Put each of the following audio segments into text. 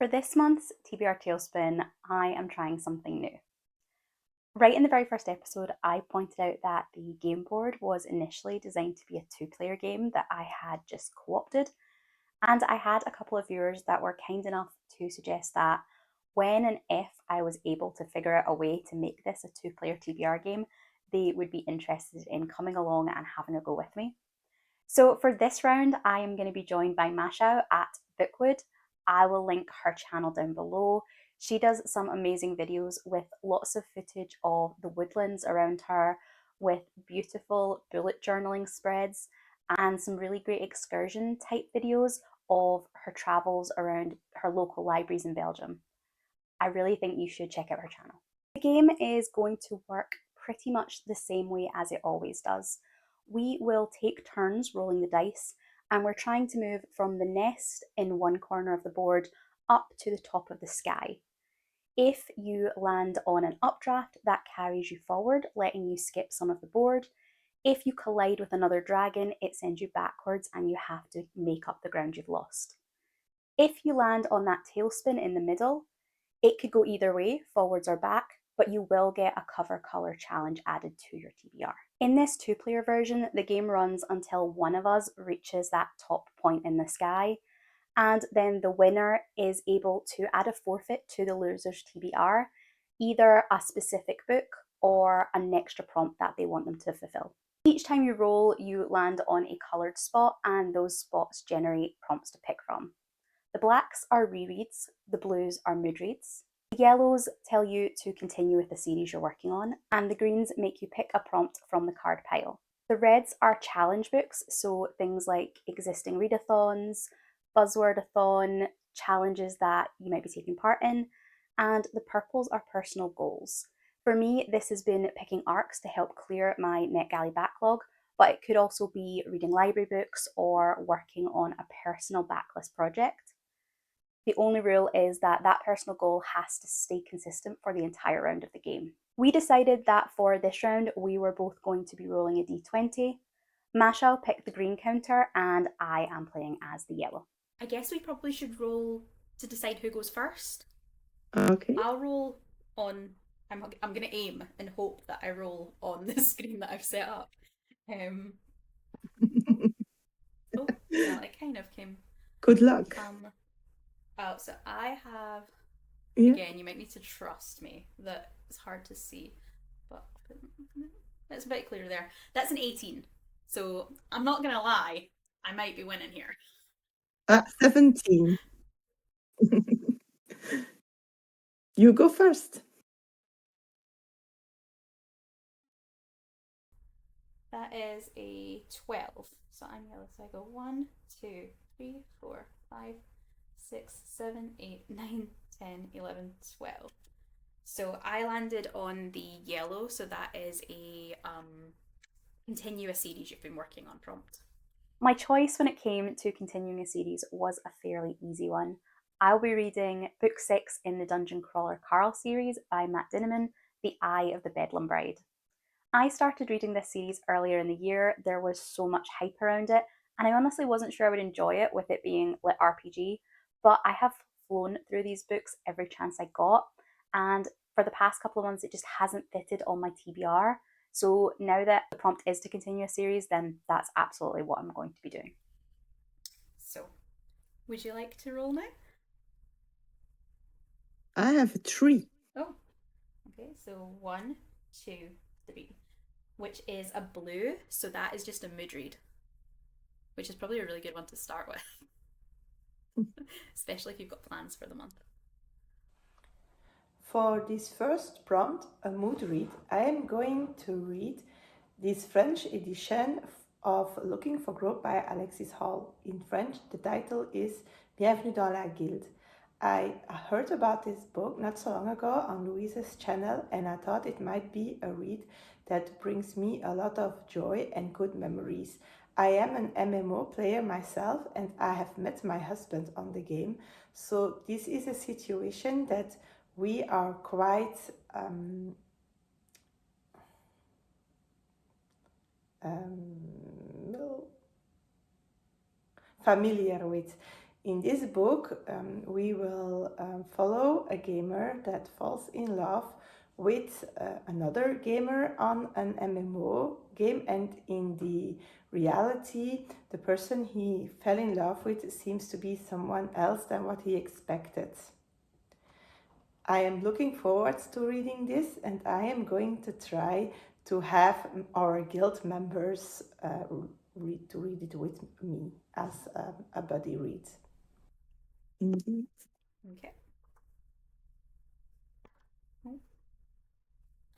For this month's TBR Tailspin, I am trying something new. Right in the very first episode, I pointed out that the game board was initially designed to be a two-player game that I had just co-opted, and I had a couple of viewers that were kind enough to suggest that when and if I was able to figure out a way to make this a two-player TBR game, they would be interested in coming along and having a go with me. So for this round, I am going to be joined by Mashou at Bookwood. I will link her channel down below. She does some amazing videos with lots of footage of the woodlands around her, with beautiful bullet journaling spreads, and some really great excursion type videos of her travels around her local libraries in Belgium. I really think you should check out her channel. The game is going to work pretty much the same way as it always does. We will take turns rolling the dice, and we're trying to move from the nest in one corner of the board up to the top of the sky. If you land on an updraft, that carries you forward, letting you skip some of the board. If you collide with another dragon, it sends you backwards and you have to make up the ground you've lost. If you land on that tailspin in the middle, it could go either way, forwards or back, but you will get a cover color challenge added to your TBR. In this two-player version, the game runs until one of us reaches that top point in the sky, and then the winner is able to add a forfeit to the loser's TBR, either a specific book or an extra prompt that they want them to fulfill. Each time you roll, you land on a coloured spot, and those spots generate prompts to pick from. The blacks are rereads, the blues are mood reads. The yellows tell you to continue with the series you're working on, and the greens make you pick a prompt from the card pile. The reds are challenge books, so things like existing readathons, buzzwordathon, challenges that you might be taking part in, and the purples are personal goals. For me, this has been picking arcs to help clear my NetGalley backlog, but it could also be reading library books or working on a personal backlist project. The only rule is that that personal goal has to stay consistent for the entire round of the game. We decided that for this round, we were both going to be rolling a d20. Mashou picked the green counter, and I am playing as the yellow. I guess we probably should roll to decide who goes first. Okay. I'll roll on. I'm going to aim and hope that I roll on the screen that I've set up. Oh, well, it kind of came. Good luck. Oh, so I have. Yeah. Again, you might need to trust me that it's hard to see, but it's a bit clearer there. That's an 18. So I'm not going to lie, I might be winning here. 17. You go first. That is a 12. So I'm yellow. So I go 1, 2, 3, 4, 5, 6, 7, 8, 9, 10, 11, 12. So I landed on the yellow. So that is a continue a series you've been working on prompt. My choice when it came to continuing a series was a fairly easy one. I'll be reading Book 6 in the Dungeon Crawler Carl series by Matt Dinniman, The Eye of the Bedlam Bride. I started reading this series earlier in the year. There was so much hype around it, and I honestly wasn't sure I would enjoy it with it being lit RPG, but I have flown through these books every chance I got, and for the past couple of months it just hasn't fitted on my TBR. So now that the prompt is to continue a series, then that's absolutely what I'm going to be doing. So, would you like to roll now? I have 3. Oh, okay. So 1, 2, 3, which is a blue. So that is just a mood read, which is probably a really good one to start with, especially if you've got plans for the month. For this first prompt, a mood read, I am going to read this French edition of Looking for Growth by Alexis Hall. In French, the title is Bienvenue dans la Guilde. I heard about this book not so long ago on Louise's channel, and I thought it might be a read that brings me a lot of joy and good memories. I am an MMO player myself, and I have met my husband on the game, so this is a situation that we are quite familiar with. In this book, we will follow a gamer that falls in love with another gamer on an MMO game, and in the reality, the person he fell in love with seems to be someone else than what he expected. I am looking forward to reading this, and I am going to try to have our guild members read it with me as a buddy read. Indeed. Okay.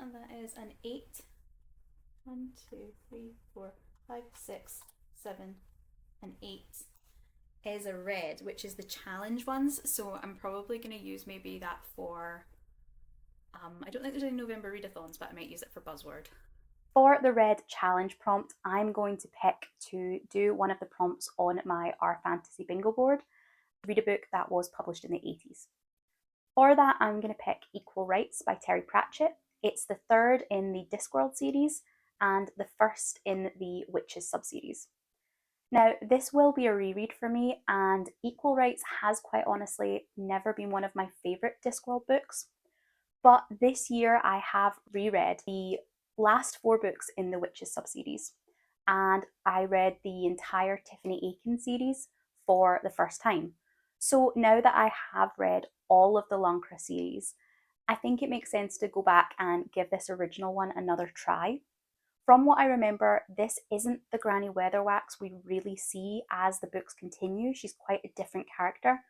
And that is an 8. 1, 2, 3, 4, 5, 6, 7, and 8 is a red, which is the challenge ones. So I'm probably going to use maybe that for. I don't think there's any November readathons, but I might use it for buzzword. For the red challenge prompt, I'm going to pick to do one of the prompts on my Our Fantasy Bingo board, read a book that was published in the 80s. For that, I'm going to pick Equal Rights by Terry Pratchett. It's the third in the Discworld series and the first in the Witches subseries. Now, this will be a reread for me, and Equal Rights has quite honestly never been one of my favourite Discworld books. But this year I have reread the last 4 books in the Witches subseries, and I read the entire Tiffany Aiken series for the first time. So now that I have read all of the Lancre series, I think it makes sense to go back and give this original one another try. From what I remember, this isn't the Granny Weatherwax we really see as the books continue. She's quite a different character.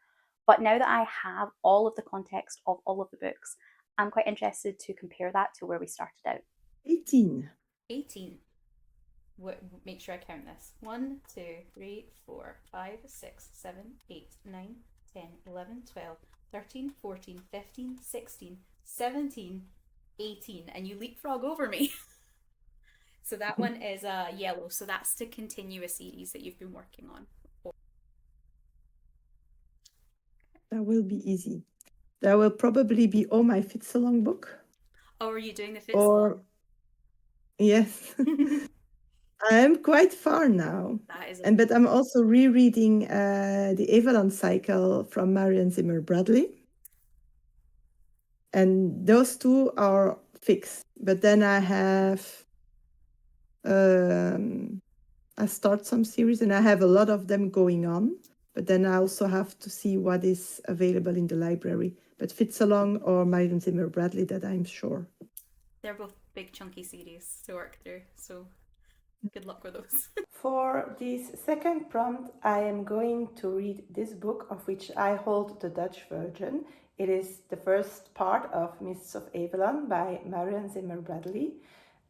But now that I have all of the context of all of the books, I'm quite interested to compare that to where we started out. 18. 18. Make sure I count this. 1, 2, 3, 4, 5, 6, 7, 8, 9, 10, 11, 12, 13, 14, 15, 16, 17, 18. And you leapfrog over me. So that one is yellow. So that's to continue a series that you've been working on. That will be easy. That will probably be my Fitsalong book. Oh, are you doing the Fitsalong? Or yes. I am quite far now. That is but I'm also rereading the Avalon Cycle from Marion Zimmer Bradley. And those 2 are fixed. But then I have I start some series and I have a lot of them going on. But then I also have to see what is available in the library. But Fitsalong or Marion Zimmer Bradley, that I'm sure. They're both big chunky series to work through, so good luck with those. For this second prompt, I am going to read this book, of which I hold the Dutch version. It is the first part of Mists of Avalon by Marion Zimmer Bradley.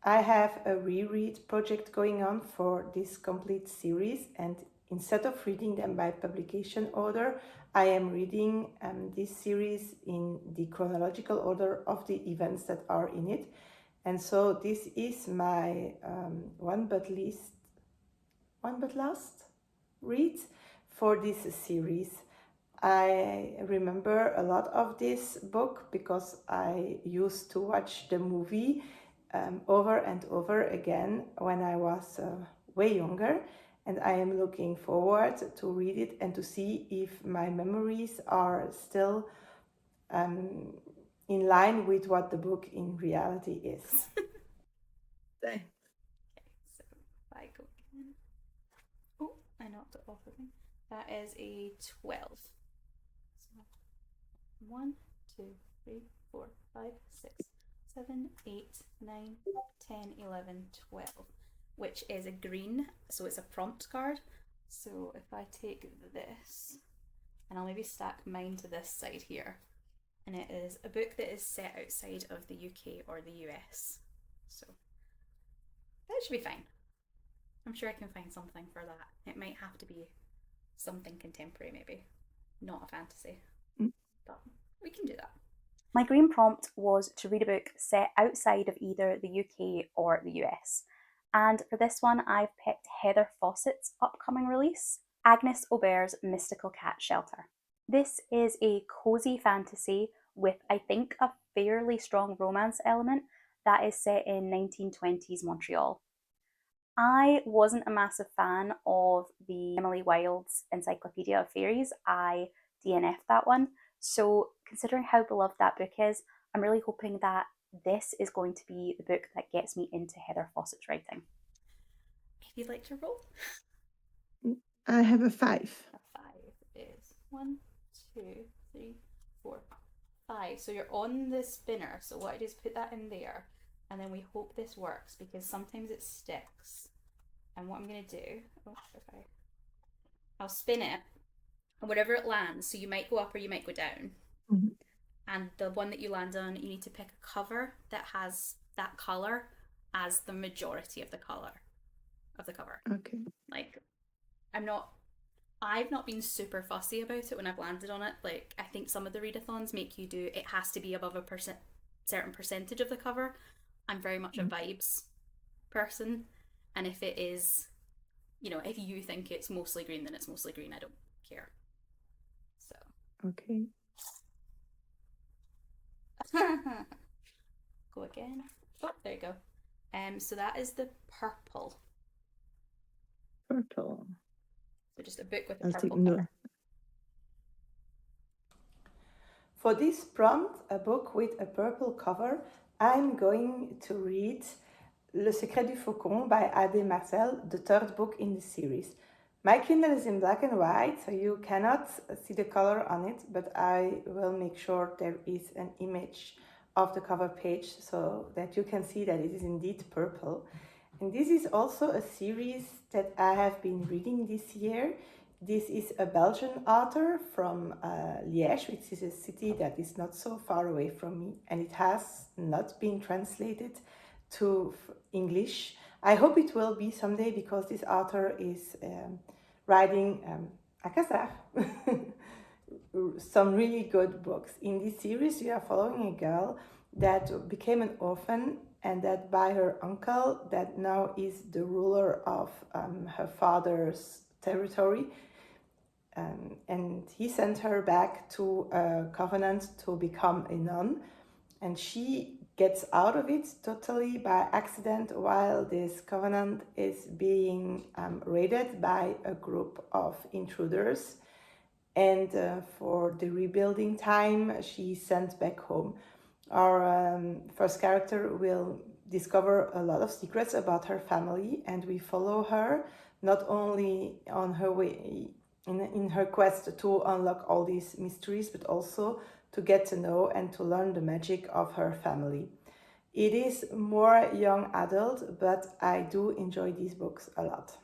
I have a reread project going on for this complete series, and instead of reading them by publication order, I am reading this series in the chronological order of the events that are in it. And so this is my one but last read for this series. I remember a lot of this book because I used to watch the movie over and over again when I was way younger, and I am looking forward to read it and to see if my memories are still in line with what the book in reality is. Okay, so if I go again. Oh, I knocked it off again. That is a 12. So 1, 2, 3, 4, 5, 6, 7, 8, 9, 10, 11, 12, which is a green, so it's a prompt card. So if I take this, and I'll maybe stack mine to this side here, and it is a book that is set outside of the UK or the US. So that should be fine. I'm sure I can find something for that. It might have to be something contemporary, maybe, not a fantasy, but we can do that. My green prompt was to read a book set outside of either the UK or the US. And for this one, I've picked Heather Fawcett's upcoming release, Agnes Aubert's Mystical Cat Shelter. This is a cozy fantasy with, I think, a fairly strong romance element that is set in 1920s Montreal. I wasn't a massive fan of the Emily Wilde's Encyclopedia of Fairies. I DNF'd that one. So, considering how beloved that book is, I'm really hoping that this is going to be the book that gets me into Heather Fawcett's writing. If you'd like to roll, I have a 5. a 5 is 1, 2, 3, 4, 5. So you're on the spinner. So what I do is put that in there, and then we hope this works because sometimes it sticks. And what I'm gonna do, I'll spin it, and wherever it lands, so you might go up or you might go down. Mhm. And the one that you land on, you need to pick a cover that has that color as the majority of the color of the cover. Okay. Like, I've not been super fussy about it when I've landed on it. Like, I think some of the readathons make you do, it has to be above a certain percentage of the cover. I'm very much a vibes person, and if it is, if you think it's mostly green, then it's mostly green. I don't care. So. Okay. Go again. Oh, there you go. So that is the purple. Purple. So just a book with a I'll purple take cover. note. For this prompt, a book with a purple cover, I'm going to read Le Secret du Faucon by A.D. Marcel, the third book in the series. My Kindle is in black and white, so you cannot see the color on it, but I will make sure there is an image of the cover page so that you can see that it is indeed purple. And this is also a series that I have been reading this year. This is a Belgian author from Liège, which is a city that is not so far away from me, and it has not been translated to English. I hope it will be someday because this author is writing some really good books. In this series, we are following a girl that became an orphan and that by her uncle that now is the ruler of her father's territory. And he sent her back to a convent to become a nun, and she gets out of it totally by accident while this convent is being raided by a group of intruders, and for the rebuilding time she's sent back home. Our first character will discover a lot of secrets about her family, and we follow her not only on her way in her quest to unlock all these mysteries, but also to get to know and to learn the magic of her family. It is more young adult, but I do enjoy these books a lot.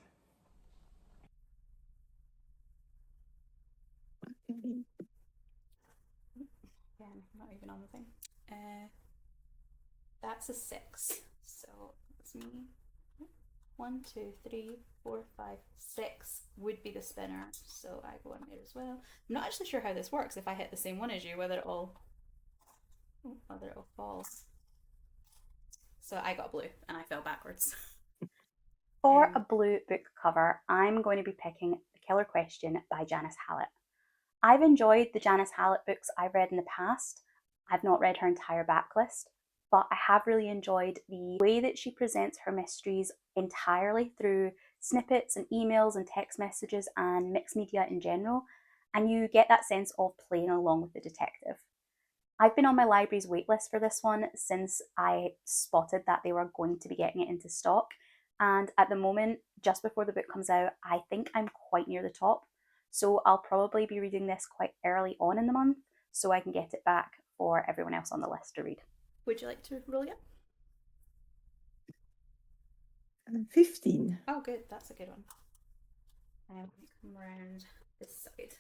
Again, not even on the thing. That's a 6. So that's me. 1, 2, 3, 4, 5, 6 would be the spinner. So I go in there as well. I'm not actually sure how this works. If I hit the same one as you, whether it'll fall. So I got blue and I fell backwards. For a blue book cover, I'm going to be picking The Killer Question by Janice Hallett. I've enjoyed the Janice Hallett books I've read in the past. I've not read her entire backlist, but I have really enjoyed the way that she presents her mysteries entirely through snippets and emails and text messages and mixed media in general, and you get that sense of playing along with the detective. I've been on my library's waitlist for this one since I spotted that they were going to be getting it into stock, and at the moment, just before the book comes out, I think I'm quite near the top. So I'll probably be reading this quite early on in the month so I can get it back for everyone else on the list to read. Would you like to roll again? 15. Oh, good. That's a good one. Come around this side.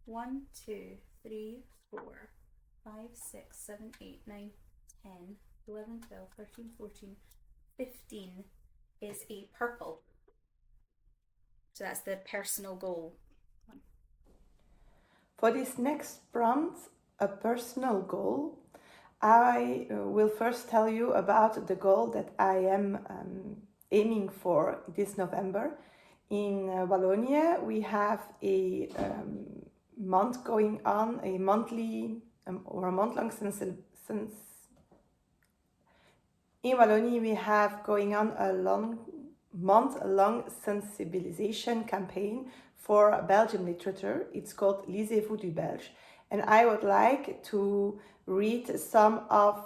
1, 2, 3, 4, 5, 6, 7, 8, 9, 10, 11, 12, 13, 14, 15 is a purple. So that's the personal goal one. For this next prompt, a personal goal, I will first tell you about the goal that I am aiming for this November. In Wallonia, we have a month going on, a monthly or a month-long In Wallonie, we have going on a month-long sensibilisation campaign for Belgian literature. It's called Lisez-vous du Belge. And I would like to read some of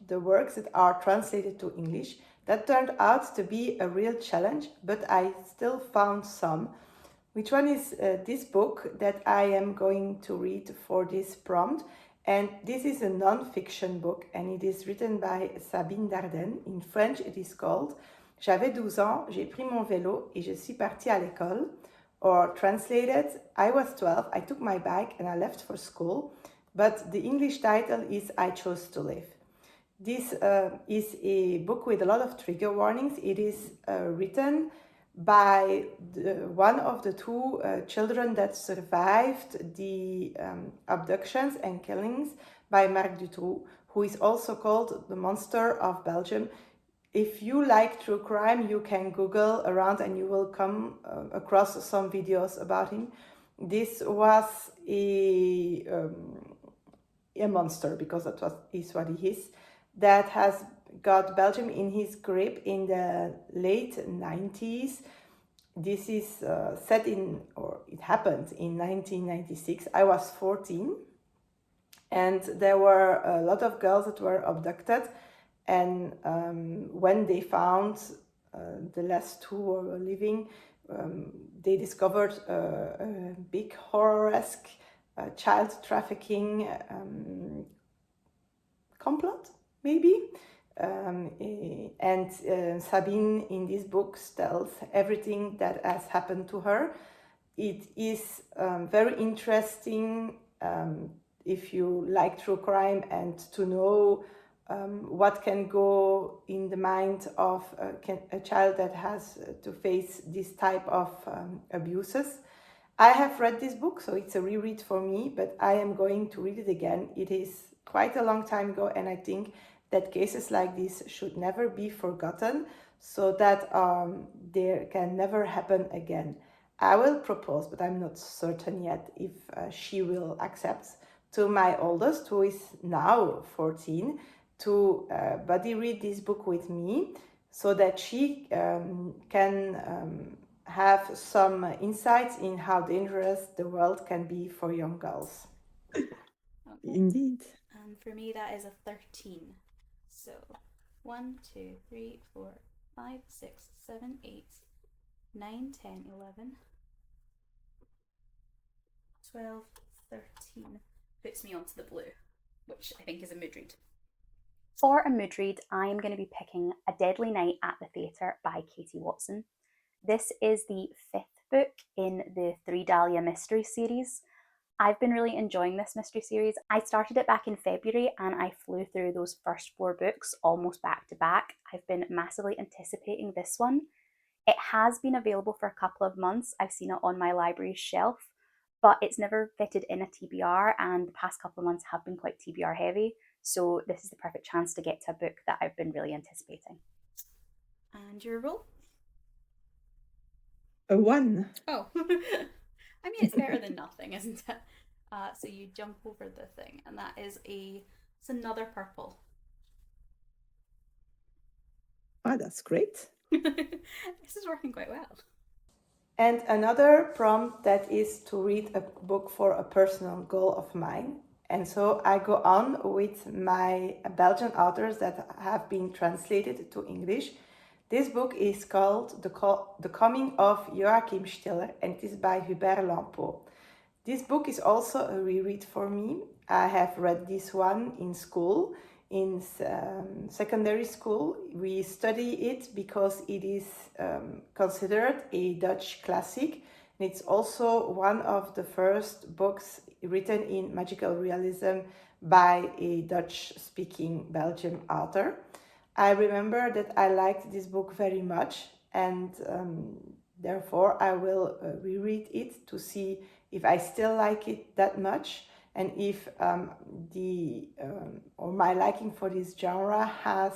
the works that are translated to English. That turned out to be a real challenge, but I still found some. Which one is this book that I am going to read for this prompt? And this is a non-fiction book, and it is written by Sabine Dardenne. In French, it is called J'avais 12 ans, j'ai pris mon vélo et je suis partie à l'école. Or translated, I was 12, I took my bike and I left for school. But the English title is I Chose to Live. This is a book with a lot of trigger warnings. It is written by one of the two children that survived the abductions and killings by Marc Dutroux, who is also called the Monster of Belgium. If you like true crime, you can Google around and you will come across some videos about him. This was a monster, because is what he is, that has got Belgium in his grip in the late 90s. This is set in, or it happened in 1996. I was 14, and there were a lot of girls that were abducted, and when they found the last two were living, they discovered a big horror-esque child trafficking complot, maybe. And Sabine in this book tells everything that has happened to her. It is very interesting if you like true crime and to know what can go in the mind of a child that has to face this type of abuses. I have read this book, so it's a reread for me, but I am going to read it again. It is quite a long time ago, and I think that cases like this should never be forgotten, so that there can never happen again. I will propose, but I'm not certain yet if she will accept, to my oldest, who is now 14, to buddy read this book with me, so that she can have some insights in how dangerous the world can be for young girls. Okay. Indeed. And for me, that is a 13. So 1, 2, 3, 4, 5, 6, 7, 8, 9, 10, 11, 12, 13. Puts me onto the blue, which I think is a mood read. For a mood read, I am going to be picking A Deadly Night at the Theatre by Katie Watson. This is the 5th book in the Three Dahlia mystery series. I've been really enjoying this mystery series. I started it back in February and I flew through those first 4 books almost back to back. I've been massively anticipating this one. It has been available for a couple of months. I've seen it on my library shelf, but it's never fitted in a TBR, and the past couple of months have been quite TBR heavy. So this is the perfect chance to get to a book that I've been really anticipating. And your roll? A 1. Oh, I mean, it's better than nothing, isn't it? So you jump over the thing, and that is it's another purple. Oh, that's great. This is working quite well. And another prompt that is to read a book for a personal goal of mine. And so I go on with my Belgian authors that have been translated to English. This book is called The Coming of Joachim Stiller, and it is by Hubert Lampeau. This book is also a reread for me. I have read this one in school, in secondary school. We study it because it is considered a Dutch classic. And it's also one of the first books written in magical realism by a Dutch-speaking Belgian author. I remember that I liked this book very much, and therefore I will reread it to see if I still like it that much, and if or my liking for this genre has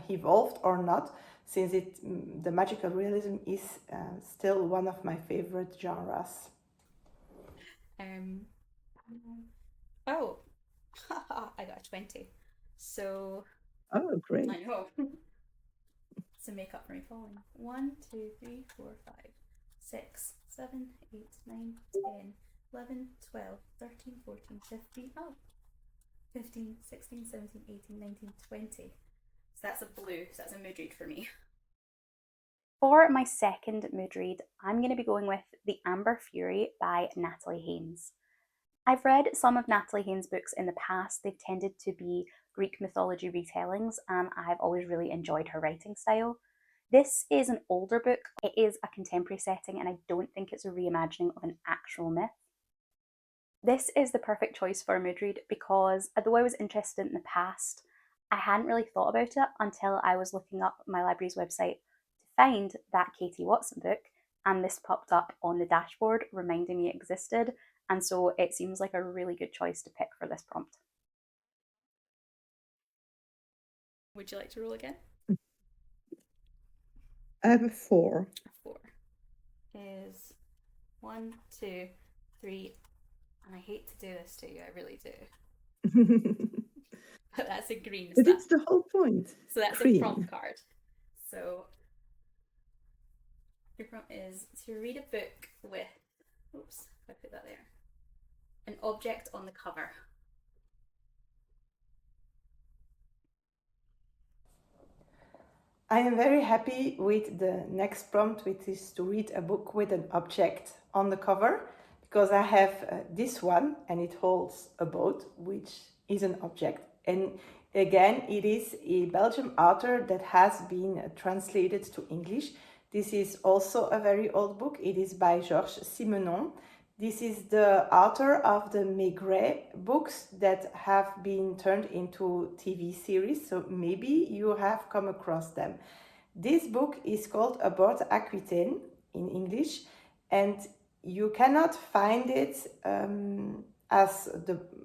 evolved or not, since the magical realism is still one of my favorite genres. Oh, I got a 20. So Oh, great. I know. To make up for me falling. 1, 2, 3, 4, 5, 6, 7, 8, 9, 10, 11, 12, 13, 14, 15. Oh, 15, 16, 17, 18, 19, 20. So that's a blue, so that's a mood read for me. For my second mood read, I'm going to be going with The Amber Fury by Natalie Haynes. I've read some of Natalie Haynes' books in the past. They've tended to be Greek mythology retellings, and I've always really enjoyed her writing style. This is an older book. It is a contemporary setting, and I don't think it's a reimagining of an actual myth. This is the perfect choice for a mood read because, although I was interested in the past, I hadn't really thought about it until I was looking up my library's website to find that Katie Watson book, and this popped up on the dashboard reminding me it existed, and so it seems like a really good choice to pick for this prompt. Would you like to roll again? I have a 4. 4 is 1, 2, 3, and I hate to do this to you, I really do. But that's a green. But it's the whole point. So that's Green. a prompt card. So your prompt is to read a book with, oops, if I put that there, an object on the cover. I am very happy with the next prompt, which is to read a book with an object on the cover, because I have this one and it holds a boat, which is an object. And again, it is a Belgian author that has been translated to English. This is also a very old book. It is by Georges Simenon. This is the author of the Maigret books that have been turned into TV series, so maybe you have come across them. This book is called Aboard Aquitaine in English, and you cannot find it as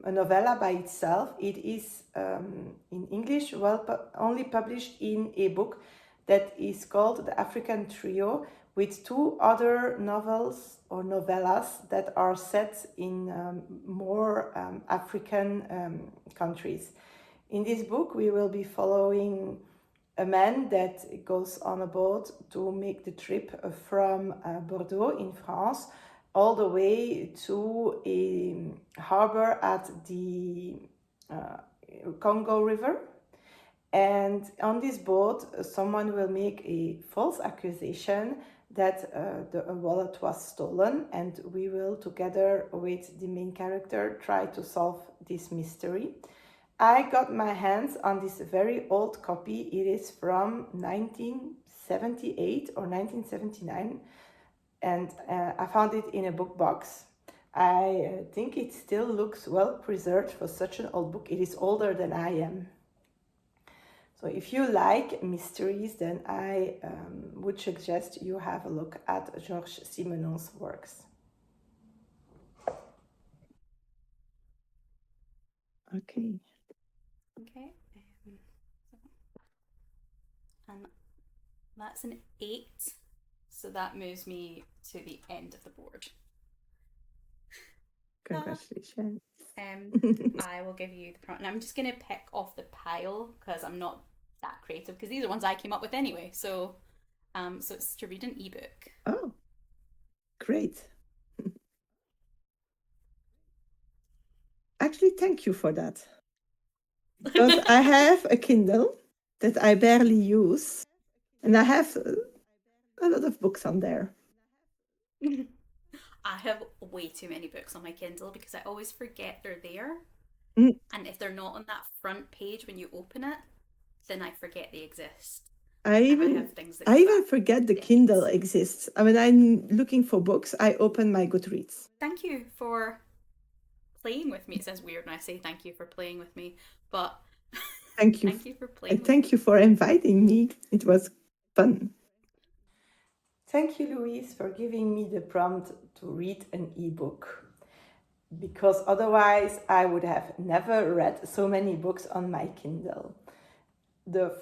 a novella by itself. It is in English only published in a book that is called The African Trio, with 2 other novels or novellas that are set in more African countries. In this book, we will be following a man that goes on a boat to make the trip from Bordeaux in France all the way to a harbor at the Congo River. And on this boat, someone will make a false accusation that the wallet was stolen, and we will, together with the main character, try to solve this mystery. I got my hands on this very old copy. It is from 1978 or 1979, and I found it in a book box. I think it still looks well preserved for such an old book. It is older than I am. So if you like mysteries, then I would suggest you have a look at Georges Simenon's works. Okay. Okay. And that's an 8, so that moves me to the end of the board. Congratulations. I will give you the prompt, and I'm just going to pick off the pile because I'm not that creative, because these are ones I came up with anyway. So it's to read an ebook. Oh, great. Actually, thank you for that. Because I have a Kindle that I barely use, and I have a lot of books on there. I have way too many books on my Kindle because I always forget they're there. Mm. And if they're not on that front page when you open it, then I forget they exist. I even forget the Kindle exists. I mean, I'm looking for books. I open my Goodreads. Thank you for playing with me. It sounds weird when I say thank you for playing with me, but thank you. Thank you for playing. And thank you for inviting me. It was fun. Thank you, Louise, for giving me the prompt to read an ebook, because otherwise I would have never read so many books on my Kindle.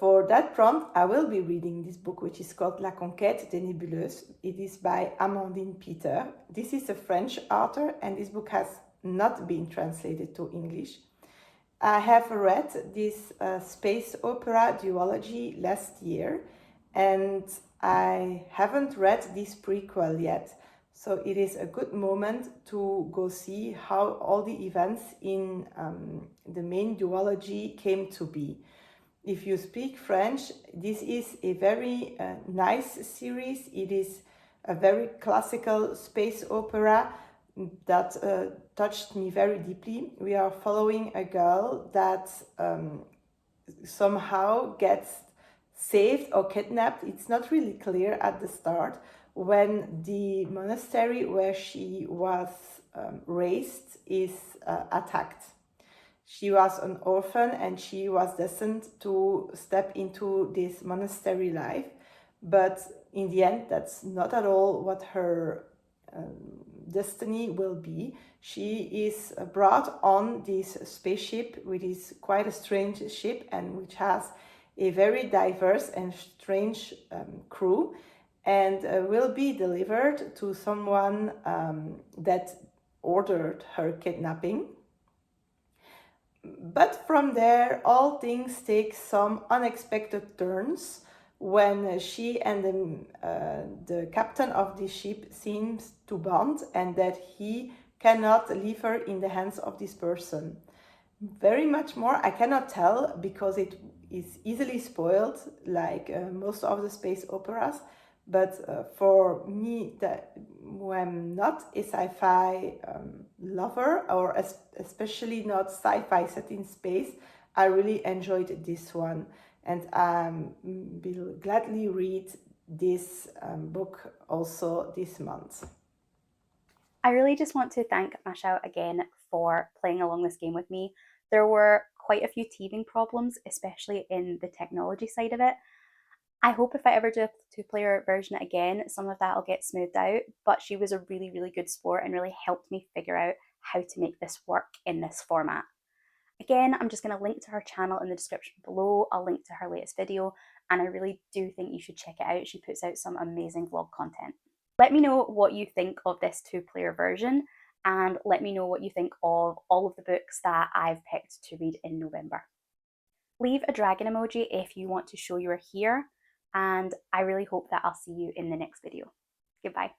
For that prompt, I will be reading this book, which is called La Conquête des Nébuleuses. It is by Amandine Peter. This is a French author, and this book has not been translated to English. I have read this space opera duology last year, and I haven't read this prequel yet. So it is a good moment to go see how all the events in the main duology came to be. If you speak French, this is a very nice series. It is a very classical space opera that touched me very deeply. We are following a girl that somehow gets saved or kidnapped. It's not really clear at the start when the monastery where she was raised is attacked. She was an orphan and she was destined to step into this monastery life, but in the end, that's not at all what her destiny will be. She is brought on this spaceship, which is quite a strange ship and which has a very diverse and strange crew, and will be delivered to someone that ordered her kidnapping. But from there, all things take some unexpected turns when she and the captain of the ship seems to bond, and that he cannot leave her in the hands of this person. Very much more I cannot tell because it is easily spoiled, like most of the space operas. But for me, who am not a sci-fi lover, or especially not sci-fi set in space, I really enjoyed this one, and I will gladly read this book also this month. I really just want to thank Mashou again for playing along this game with me. There were quite a few teething problems, especially in the technology side of it. I hope if I ever do a two-player version again, some of that will get smoothed out, but she was a really, really good sport and really helped me figure out how to make this work in this format. Again, I'm just going to link to her channel in the description below. I'll link to her latest video, and I really do think you should check it out. She puts out some amazing vlog content. Let me know what you think of this two-player version, and let me know what you think of all of the books that I've picked to read in November. Leave a dragon emoji if you want to show you are here, and I really hope that I'll see you in the next video. Goodbye.